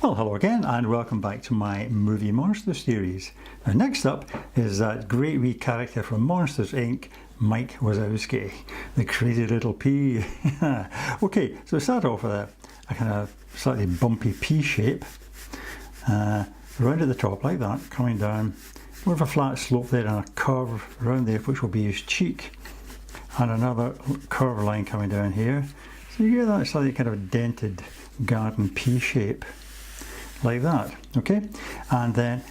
Well, hello again and welcome back to my movie monster series. Now, next up is that great wee character from Monsters Inc., Mike Wazowski, the crazy little pea. Okay, so we start off with a kind of slightly bumpy pea shape, round at the top like that, coming down, more of a flat slope there and a curve around there which will be his cheek, and another curve line coming down here. So you get that slightly kind of dented garden pea shape, like that, okay? And then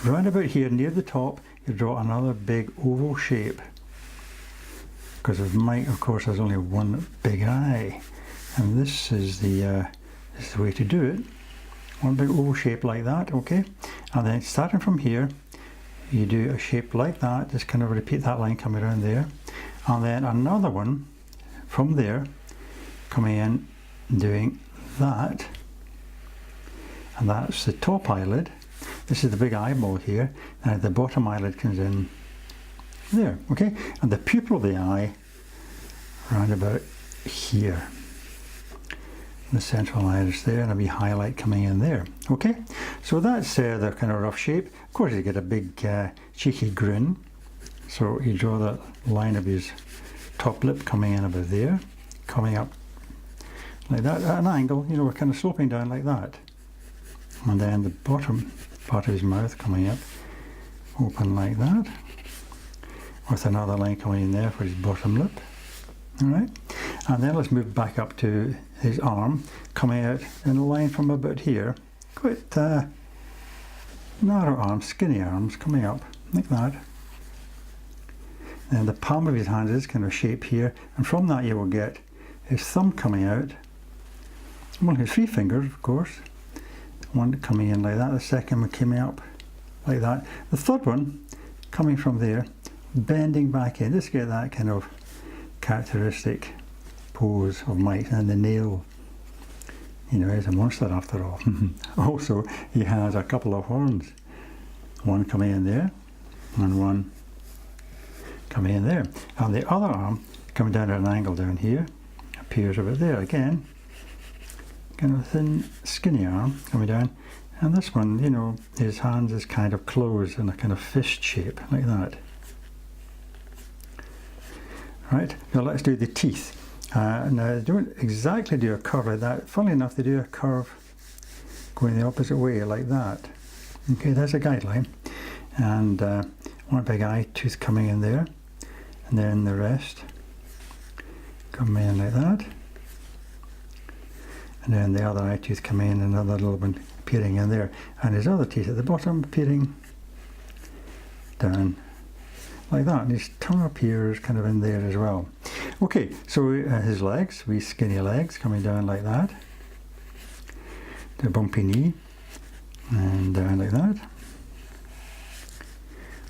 round about here near the top, you draw another big oval shape, because of Mike, of course, has only one big eye, and this is the way to do it. One big oval shape like that, okay? And then starting from here, you do a shape like that, just kind of repeat that line coming around there, and then another one from there, coming in, doing that, and that's the top eyelid. This is the big eyeball here, and the bottom eyelid comes in there, okay? And the pupil of the eye around about here. The central iris there, and a wee highlight coming in there, okay? So that's the kind of rough shape. Of course, you get a big cheeky grin, so you draw that line of his top lip coming in about there, coming up like that at an angle, you know, we're kind of sloping down like that, and then the bottom part of his mouth coming up open like that, with another line coming in there for his bottom lip. All right, and then let's move back up to his arm, coming out in a line from about here, quite narrow arms, skinny arms coming up like that. And the palm of his hand is kind of shape here, and from that you will get his thumb coming out, well, his three fingers, of course, one coming in like that, the second one coming up like that, the third one coming from there, bending back in, just get that kind of characteristic pose of Mike. And the nail, you know, is a monster after all. Also, he has a couple of horns, one coming in there and one coming in there, and the other arm coming down at an angle down here, appears over there again, kind of thin skinny arm coming down, and this one, you know, his hands is kind of closed in a kind of fist shape like that. Right, now let's do the teeth. Now they don't exactly do a curve like that. Funnily enough, they do a curve going the opposite way like that. Okay, there's a guideline, and one big eye tooth coming in there, and then the rest coming in like that, and then the other eye tooth coming in, another little one appearing in there, and his other teeth at the bottom appearing down like that, and his tongue appears kind of in there as well. Okay, so his legs, wee skinny legs coming down like that, the bumpy knee, and down like that,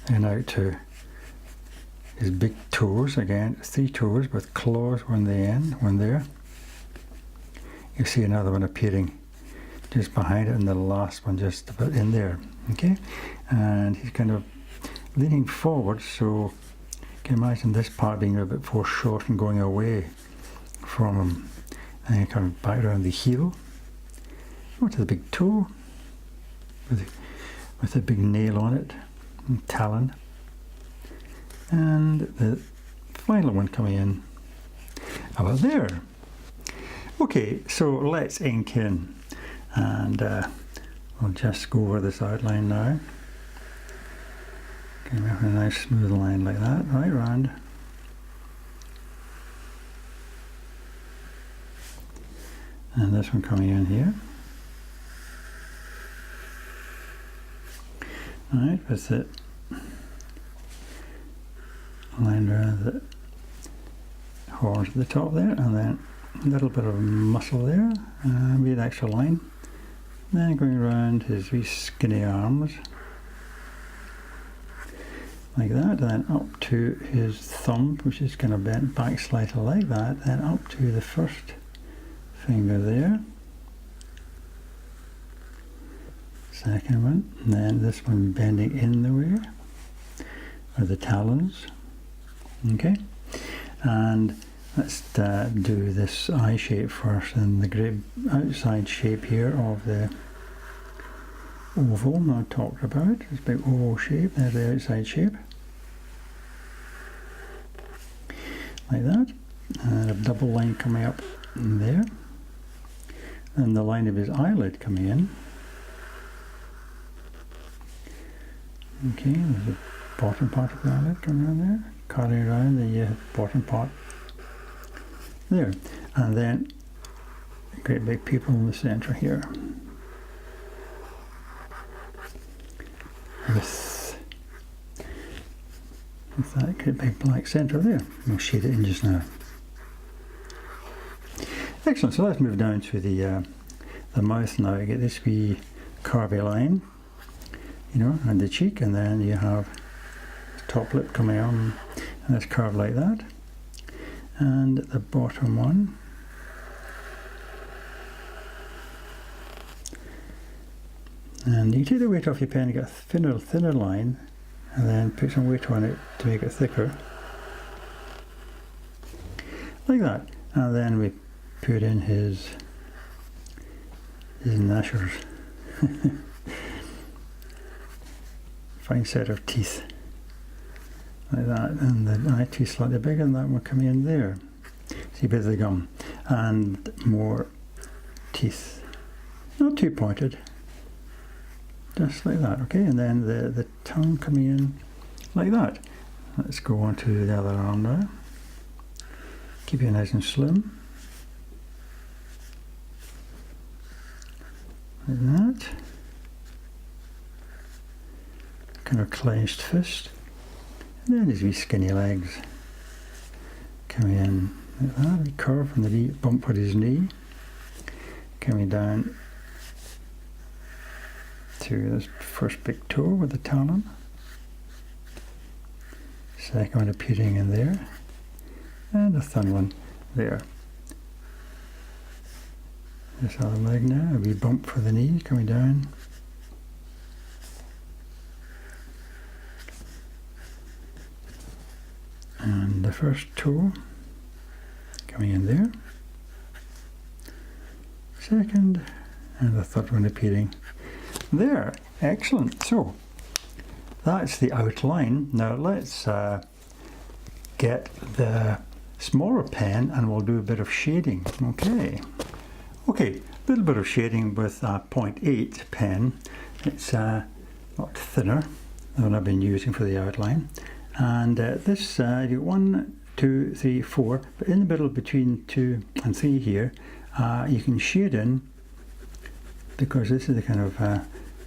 and out to his big toes, again, 3 toes with claws, one the end, one there. You see another one appearing just behind it, and the last one just about in there, okay? And he's kind of leaning forward, so you can imagine this part being a bit foreshort and going away from him, and coming back around the heel, go to the big toe with a big nail on it, and talon, and the final one coming in about there. Okay, so let's ink in, and we'll just go over this outline now. Okay, we have a nice smooth line like that, right round. And this one coming in here. Right, with it line around the horns at the top there, and then a little bit of muscle there, maybe an extra line. Then going around his wee skinny arms, like that, and then up to his thumb, which is kind of bent back slightly like that, then up to the first finger there, second one, and then this one bending in the way, or the talons, okay? And let's do this eye shape first, and the great outside shape here of the oval I talked about. It's a big oval shape. There's the outside shape. Like that. And a double line coming up there. And the line of his eyelid coming in. Okay, there's the bottom part of the eyelid coming around there. Cutting around the bottom part there. And then a great big pupil in the centre here. With that great big black centre there. We'll shade it in just now. Excellent, so let's move down to the mouth now. You get this wee curvy line, you know, and the cheek, and then you have the top lip coming on, and it's curved like that. And the bottom one. And you take the weight off your pen, you get a thinner line, and then put some weight on it to make it thicker. Like that. And then we put in his gnashers. Fine set of teeth. Like that. And the eye teeth slightly bigger, and that one coming in there. See a bit of the gum. And more teeth. Not too pointed. Just like that, okay? And then the tongue coming in like that. Let's go on to the other arm now. Keep it nice and slim. Like that. Kind of clenched fist. And then his wee skinny legs coming in like that. A curve from the knee, bump at his knee. Coming down to this first big toe with the talon. Second one appearing in there. And a thin one there. This other leg now, a wee bump for the knee coming down. And the first toe coming in there. Second, and the third one appearing there. Excellent. So that's the outline. Now let's get the smaller pen and we'll do a bit of shading. Okay, a little bit of shading with a 0.8 pen. It's a lot thinner than I've been using for the outline. And this, you get 1, 2, 3, 4, but in the middle between 2 and 3 here, you can shade in, because this is the kind of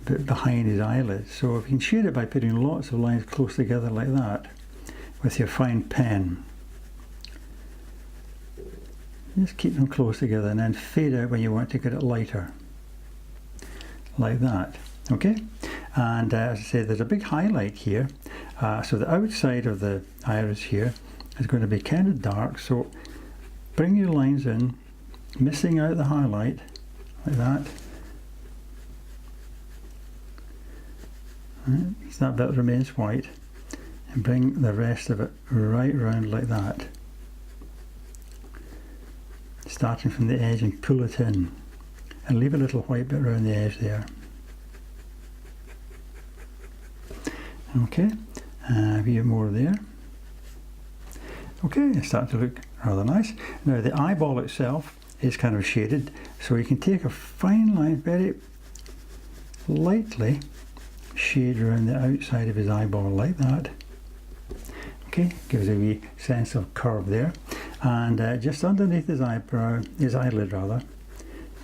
bit behind his eyelids. So if you can shade it by putting lots of lines close together like that with your fine pen. Just keep them close together and then fade out when you want to get it lighter. Like that. Okay? And as I say, there's a big highlight here. So the outside of the iris here is going to be kind of dark. So bring your lines in, missing out the highlight, like that. Right, so that bit remains white. And bring the rest of it right round like that. Starting from the edge and pull it in. And leave a little white bit around the edge there. Okay, a bit more there. Okay, it's starting to look rather nice. Now the eyeball itself is kind of shaded, so you can take a fine line, very lightly shade around the outside of his eyeball like that. Okay, gives a wee sense of curve there. And just underneath his eyebrow, his eyelid rather,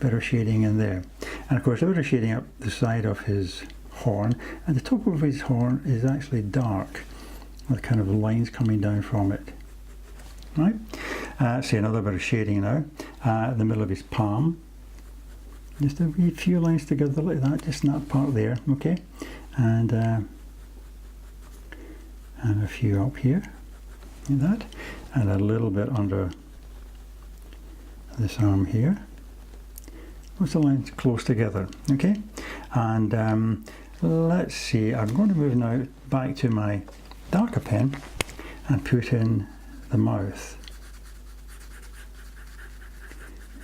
bit of shading in there. And of course a bit of shading up the side of his horn, and the top of his horn is actually dark with kind of lines coming down from it. Right? See another bit of shading now in the middle of his palm. Just a wee few lines together like that, just in that part there, okay? And a few up here, like that, and a little bit under this arm here. Lots of lines close together, okay? And let's see, I'm going to move now back to my darker pen and put in the mouth.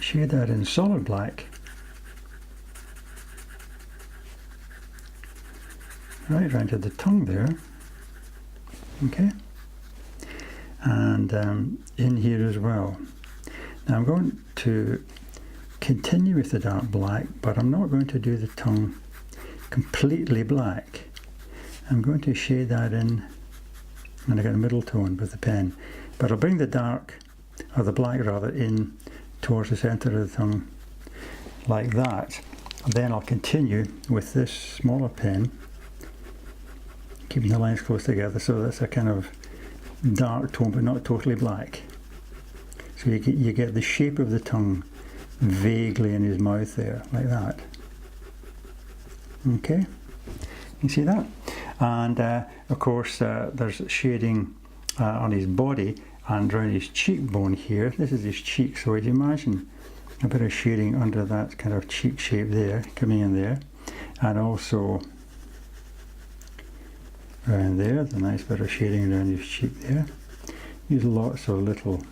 Shade that in solid black. right round to the tongue there. Okay, and in here as well. Now I'm going to continue with the dark black, but I'm not going to do the tongue completely black. I'm going to shade that in, and I got a middle tone with the pen, but I'll bring the dark, or the black rather, in towards the centre of the tongue like that. And then I'll continue with this smaller pen, keeping the lines close together, so that's a kind of dark tone but not totally black. So you get the shape of the tongue vaguely in his mouth there, like that. Okay, you see that? And of course there's shading on his body and around his cheekbone here. This is his cheek, so if you imagine a bit of shading under that kind of cheek shape there, coming in there, and also around there, the nice bit of shading around his cheek there. Use lots of little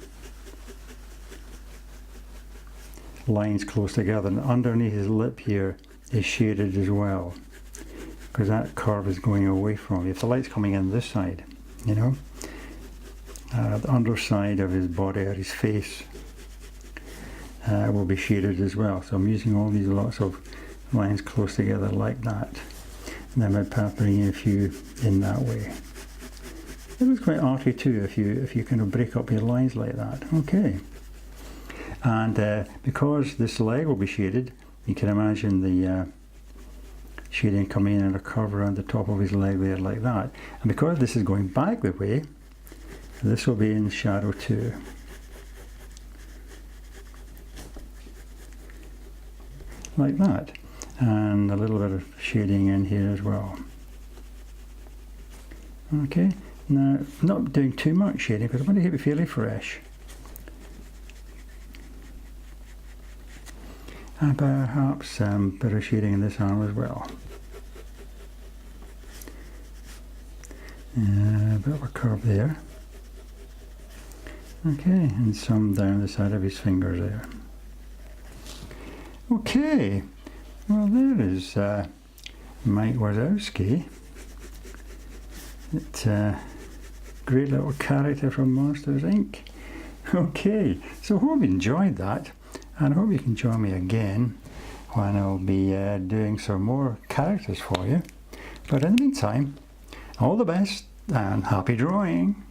lines close together, and underneath his lip here is shaded as well, because that curve is going away from you. If the light's coming in this side, you know, the underside of his body or his face will be shaded as well. So I'm using all these lots of lines close together like that, and then I'm bringing a few in that way. It looks quite arty too if you kind of break up your lines like that. Okay, and because this leg will be shaded, you can imagine the shading coming in and a curve around the top of his leg there like that. And because this is going back the way, this will be in shadow too. Like that. And a little bit of shading in here as well. Okay, now not doing too much shading because I want to keep it fairly fresh. And perhaps a bit of shading in this arm as well. A bit of a curve there. Okay, and some down the side of his fingers there. Okay, well there is Mike Wazowski. It's a great little character from Monsters Inc. Okay, so I hope you enjoyed that, and I hope you can join me again when I'll be doing some more characters for you. But in the meantime, all the best and happy drawing!